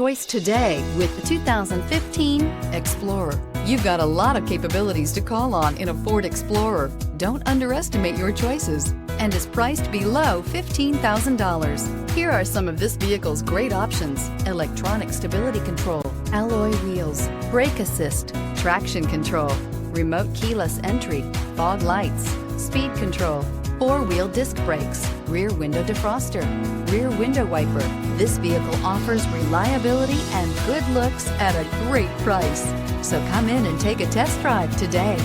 Choice today with the 2015 Explorer. You've got a lot of capabilities to call on in a Ford Explorer. Don't underestimate your choices, and is priced below $15,000. Here are some of this vehicle's great options: electronic stability control, alloy wheels, brake assist, traction control, remote keyless entry, fog lights, speed control, four-wheel disc brakes, rear window defroster, rear window wiper. This vehicle offers reliability and good looks at a great price. So come in and take a test drive today.